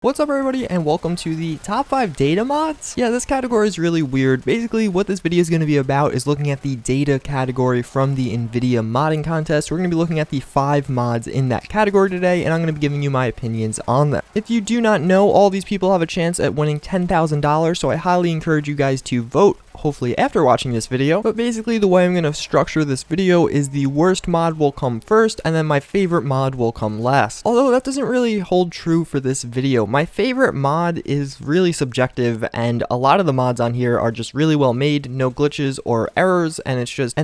What's up everybody and welcome to the top 5 data mods. Yeah, this category is really weird. Basically what this video is going to be about is looking at the data category from the Nvidia modding contest. We're going to be looking at the 5 mods in that category today, and I'm going to be giving you my opinions on them. If you do not know, all these people have a chance at winning $10,000, so I highly encourage you guys to vote, hopefully after watching this video. But basically the way I'm going to structure this video is the worst mod will come first and then my favorite mod will come last. Although that doesn't really hold true for this video. My favorite mod is really subjective, and a lot of the mods on here are just really well made, no glitches or errors, and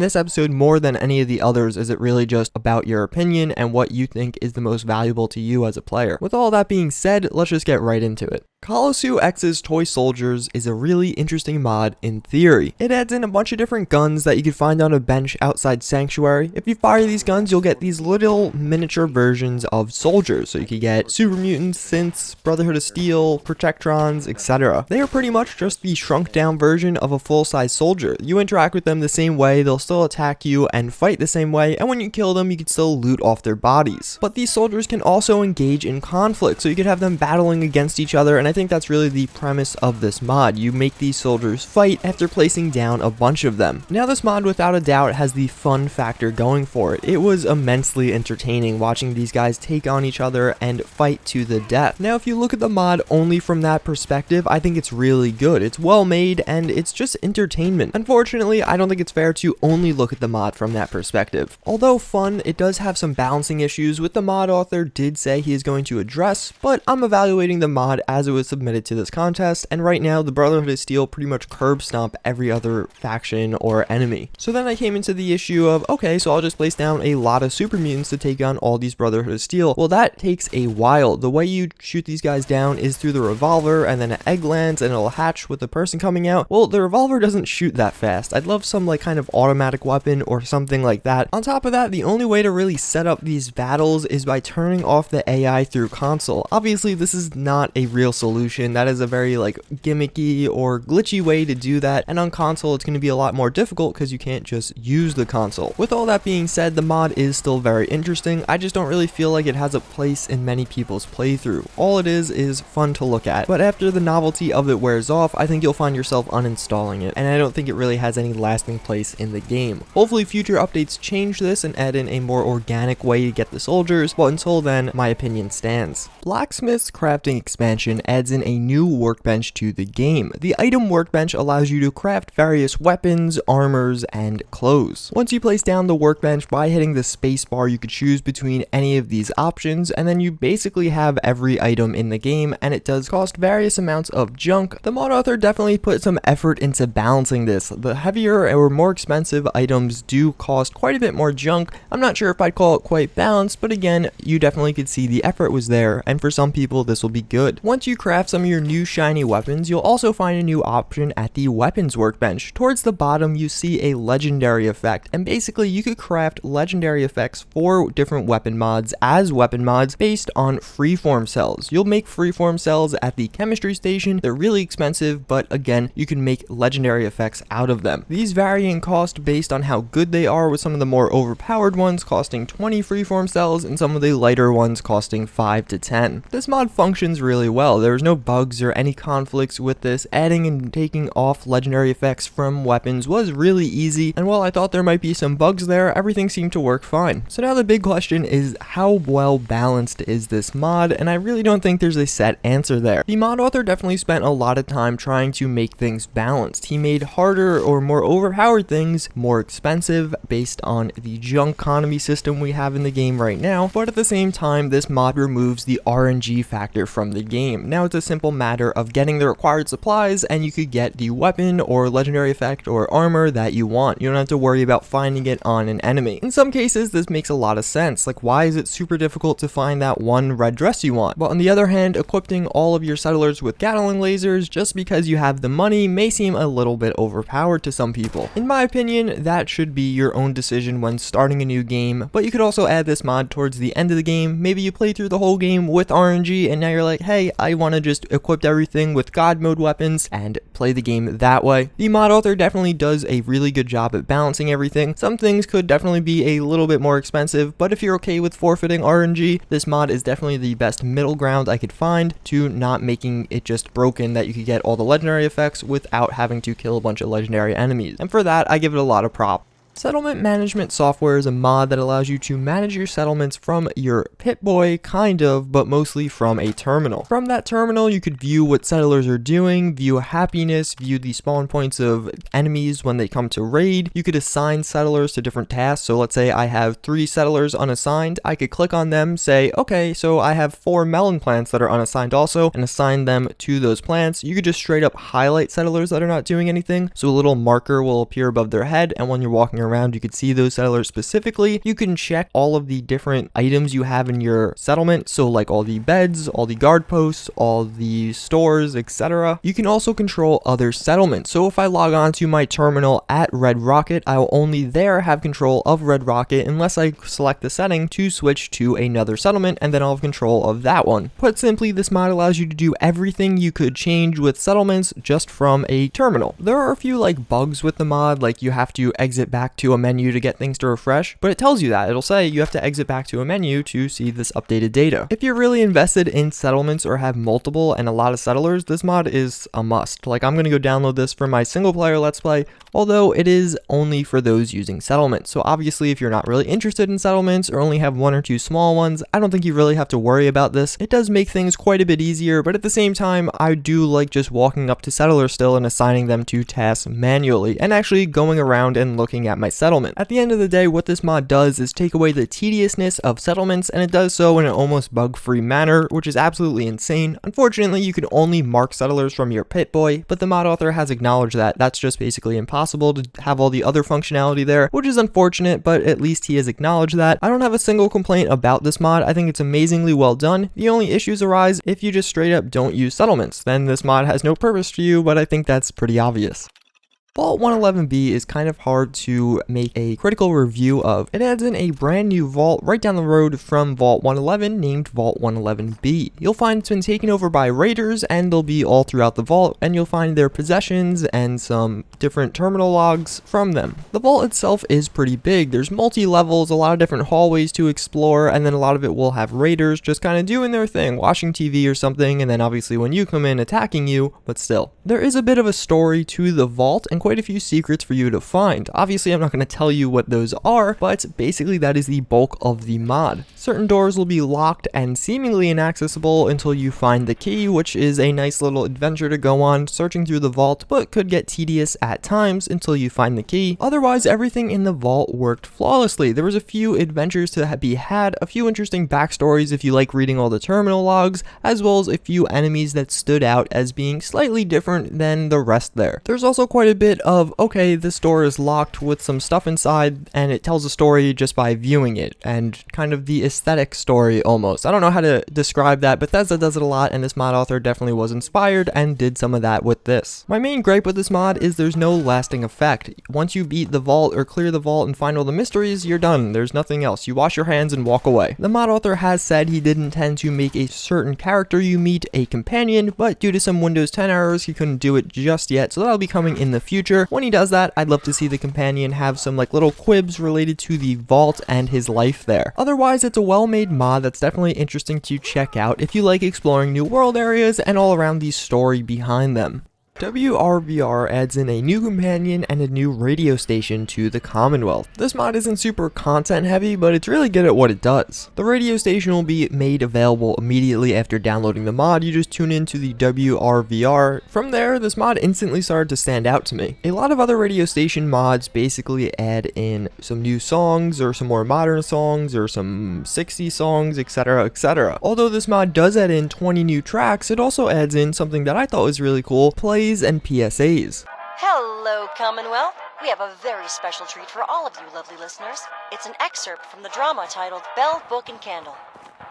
this episode, more than any of the others, is it really just about your opinion and what you think is the most valuable to you as a player. With all that being said, let's just get right into it. Colosu X's Toy Soldiers is a really interesting mod in theory. It adds in a bunch of different guns that you can find on a bench outside Sanctuary. If you fire these guns, you'll get these little miniature versions of soldiers. So you could get Super Mutants, Synths, Brotherhood of Steel, Protectrons, etc. They are pretty much just the shrunk down version of a full-size soldier. You interact with them the same way, they'll still attack you and fight the same way, and when you kill them, you can still loot off their bodies. But these soldiers can also engage in conflict, so you could have them battling against each other, and I think that's really the premise of this mod. You make these soldiers fight after placing down a bunch of them. Now this mod without a doubt has the fun factor going for it. It was immensely entertaining watching these guys take on each other and fight to the death. Now if you look at the mod only from that perspective, I think it's really good. It's well made and it's just entertainment. Unfortunately, I don't think it's fair to only look at the mod from that perspective. Although fun, it does have some balancing issues, which the mod author did say he is going to address, but I'm evaluating the mod as it was submitted to this contest, and right now the Brotherhood of Steel pretty much curb stomp every other faction or enemy. So then I came into the issue of, okay, so I'll just place down a lot of Super Mutants to take on all these Brotherhood of Steel. Well, that takes a while. The way you shoot these guys down is through the revolver, and then an egg lands and it'll hatch with the person coming out. Well, the revolver doesn't shoot that fast. I'd love some like kind of automatic weapon or something like that. On top of that, the only way to really set up these battles is by turning off the AI through console. Obviously, this is not a real solution. That is a very like gimmicky or glitchy way to do that, and on console it's going to be a lot more difficult because you can't just use the console. With all that being said, the mod is still very interesting. I just don't really feel like it has a place in many people's playthrough. All it is fun to look at, but after the novelty of it wears off, I think you'll find yourself uninstalling it, and I don't think it really has any lasting place in the game. Hopefully future updates change this and add in a more organic way to get the soldiers, but until then, my opinion stands. Blacksmith's crafting expansion adds in a new workbench to the game. The item workbench allows you to craft various weapons, armors, and clothes. Once you place down the workbench by hitting the space bar, you could choose between any of these options, and then you basically have every item in the game, and it does cost various amounts of junk. The mod author definitely put some effort into balancing this. The heavier or more expensive items do cost quite a bit more junk. I'm not sure if I'd call it quite balanced, but again, you definitely could see the effort was there, and for some people this will be good. Once you craft some of your new shiny weapons, you'll also find a new option at the weapons workbench. Towards the bottom, you see a legendary effect, and basically you could craft legendary effects for different weapon mods as weapon mods based on freeform cells. You'll make freeform cells at the chemistry station. They're really expensive, but again, you can make legendary effects out of them. These vary in cost based on how good they are, with some of the more overpowered ones costing 20 freeform cells and some of the lighter ones costing 5 to 10. This mod functions really well. There's no bugs or any conflicts with this. Adding and taking off legendary effects from weapons was really easy, and while I thought there might be some bugs there, everything seemed to work fine. So now the big question is, how well balanced is this mod? And I really don't think there's a set answer there. The mod author definitely spent a lot of time trying to make things balanced. He made harder or more overpowered things more expensive based on the junk economy system we have in the game right now, but at the same time, this mod removes the RNG factor from the game. Now it's a simple matter of getting the required supplies, and you could get the weapon or legendary effect or armor that you want. You don't have to worry about finding it on an enemy. In some cases, this makes a lot of sense. Like, why is it super difficult to find that one red dress you want? But on the other hand, equipping all of your settlers with Gatling lasers just because you have the money may seem a little bit overpowered to some people. In my opinion, that should be your own decision when starting a new game, but you could also add this mod towards the end of the game. Maybe you play through the whole game with RNG and now you're like, hey, I want want to just equip everything with God mode weapons and play the game that way. The mod author definitely does a really good job at balancing everything. Some things could definitely be a little bit more expensive, but if you're okay with forfeiting RNG, this mod is definitely the best middle ground I could find to not making it just broken that you could get all the legendary effects without having to kill a bunch of legendary enemies. And for that, I give it a lot of props. Settlement management software is a mod that allows you to manage your settlements from your Pip-Boy, kind of, but mostly from a terminal. From that terminal, you could view what settlers are doing, view happiness, view the spawn points of enemies when they come to raid. You could assign settlers to different tasks. So let's say I have 3 settlers unassigned. I could click on them, say, okay, so I have 4 melon plants that are unassigned also, and assign them to those plants. You could just straight up highlight settlers that are not doing anything. So a little marker will appear above their head, and when you're walking around, you could see those settlers specifically. You can check all of the different items you have in your settlement, so like all the beds, all the guard posts, all the stores, etc. You can also control other settlements. So if I log on to my terminal at Red Rocket, I will only there have control of Red Rocket unless I select the setting to switch to another settlement, and then I'll have control of that one. Put simply, this mod allows you to do everything you could change with settlements just from a terminal. There are a few like bugs with the mod, like you have to exit back to a menu to get things to refresh, but it tells you that. It'll say you have to exit back to a menu to see this updated data. If you're really invested in settlements or have multiple and a lot of settlers, this mod is a must. Like, I'm gonna go download this for my single player let's play, although it is only for those using settlements. So obviously if you're not really interested in settlements or only have 1 or 2 small ones, I don't think you really have to worry about this. It does make things quite a bit easier, but at the same time, I do like just walking up to settlers still and assigning them to tasks manually and actually going around and looking at my settlement. At the end of the day, what this mod does is take away the tediousness of settlements, and it does so in an almost bug-free manner, which is absolutely insane. Unfortunately, you can only mark settlers from your Pip-Boy, but the mod author has acknowledged that that's just basically impossible to have all the other functionality there, which is unfortunate, but at least he has acknowledged that. I don't have a single complaint about this mod. I think it's amazingly well done. The only issues arise if you just straight up don't use settlements. Then this mod has no purpose for you, but I think that's pretty obvious. Vault 111B is kind of hard to make a critical review of. It adds in a brand new vault right down the road from Vault 111 named Vault 111B. You'll find it's been taken over by raiders, and they'll be all throughout the vault, and you'll find their possessions and some different terminal logs from them. The vault itself is pretty big. There's multi-levels, a lot of different hallways to explore, and then a lot of it will have raiders just kind of doing their thing, watching TV or something, and then obviously when you come in attacking you, but still. There is a bit of a story to the vault, and quite a few secrets for you to find. Obviously, I'm not going to tell you what those are, but basically that is the bulk of the mod. Certain doors will be locked and seemingly inaccessible until you find the key, which is a nice little adventure to go on, searching through the vault, but could get tedious at times until you find the key. Otherwise, everything in the vault worked flawlessly. There was a few adventures to be had, a few interesting backstories if you like reading all the terminal logs, as well as a few enemies that stood out as being slightly different than the rest there. There's also quite a bit of, okay, this door is locked with some stuff inside, and it tells a story just by viewing it, and kind of the aesthetic story almost. I don't know how to describe that, but Bethesda does it a lot, and this mod author definitely was inspired and did some of that with this. My main gripe with this mod is there's no lasting effect. Once you beat the vault or clear the vault and find all the mysteries, you're done. There's nothing else. You wash your hands and walk away. The mod author has said he did intend to make a certain character you meet a companion, but due to some Windows 10 errors, he couldn't do it just yet, so that'll be coming in the future. When he does that, I'd love to see the companion have some like little quibs related to the vault and his life there. Otherwise, it's a well-made mod that's definitely interesting to check out if you like exploring new world areas and all around the story behind them. WRVR adds in a new companion and a new radio station to the Commonwealth. This mod isn't super content heavy, but it's really good at what it does. The radio station will be made available immediately after downloading the mod. You just tune into the WRVR. From there, this mod instantly started to stand out to me. A lot of other radio station mods basically add in some new songs or some more modern songs or some 60s songs, etc, etc. Although this mod does add in 20 new tracks, it also adds in something that I thought was really cool, plays and PSAs. Hello, Commonwealth. We have a very special treat for all of you lovely listeners. It's an excerpt from the drama titled Bell, Book, and Candle.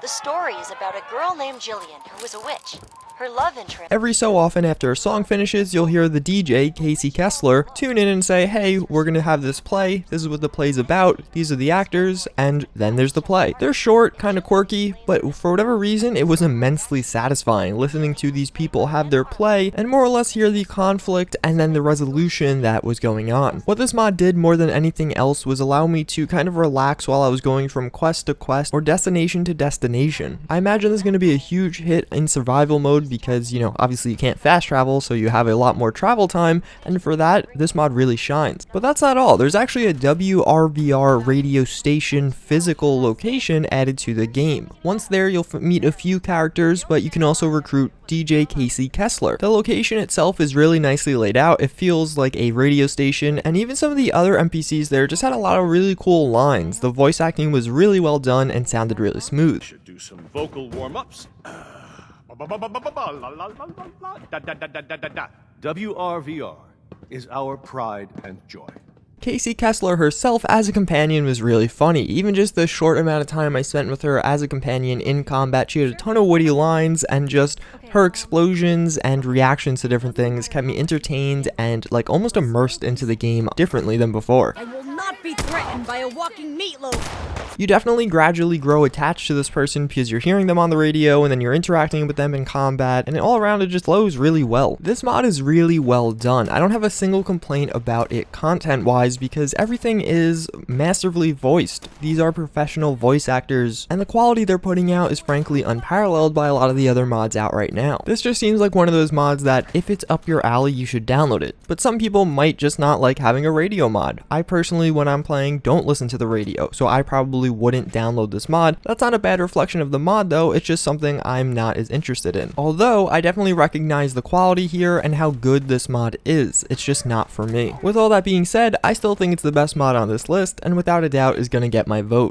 The story is about a girl named Jillian who was a witch. her love interest. Every so often after a song finishes, you'll hear the DJ, Casey Kessler, tune in and say, hey, we're gonna have this play, this is what the play's about, these are the actors, and then there's the play. They're short, kinda quirky, but for whatever reason, it was immensely satisfying listening to these people have their play and more or less hear the conflict and then the resolution that was going on. What this mod did more than anything else was allow me to kind of relax while I was going from quest to quest or destination to destination. I imagine this is going to be a huge hit in survival mode because, you know, obviously you can't fast travel, so you have a lot more travel time, and for that, this mod really shines. But that's not all. There's actually a WRVR radio station physical location added to the game. Once there, you'll meet a few characters, but you can also recruit DJ Casey Kessler. The location itself is really nicely laid out. It feels like a radio station, and even some of the other NPCs there just had a lot of really cool lines. The voice acting was really well done and sounded really smooth. Should do some vocal warm-ups. WRVR is our pride and joy. Casey Kessler herself as a companion was really funny. Even just the short amount of time I spent with her as a companion in combat, she had a ton of witty lines, and just her explosions and reactions to different things kept me entertained and like almost immersed into the game differently than before. I will not be threatened by a walking meatloaf. You definitely gradually grow attached to this person because you're hearing them on the radio and then you're interacting with them in combat, and all around it just flows really well. This mod is really well done. I don't have a single complaint about it content-wise because everything is masterfully voiced. These are professional voice actors, and the quality they're putting out is frankly unparalleled by a lot of the other mods out right now. This just seems like one of those mods that if it's up your alley, you should download it. But some people might just not like having a radio mod. I personally, when I'm playing, don't listen to the radio, so I probably wouldn't download this mod. That's not a bad reflection of the mod though, it's just something I'm not as interested in. Although, I definitely recognize the quality here and how good this mod is. It's just not for me. With all that being said, I still think it's the best mod on this list, and without a doubt is gonna get my vote.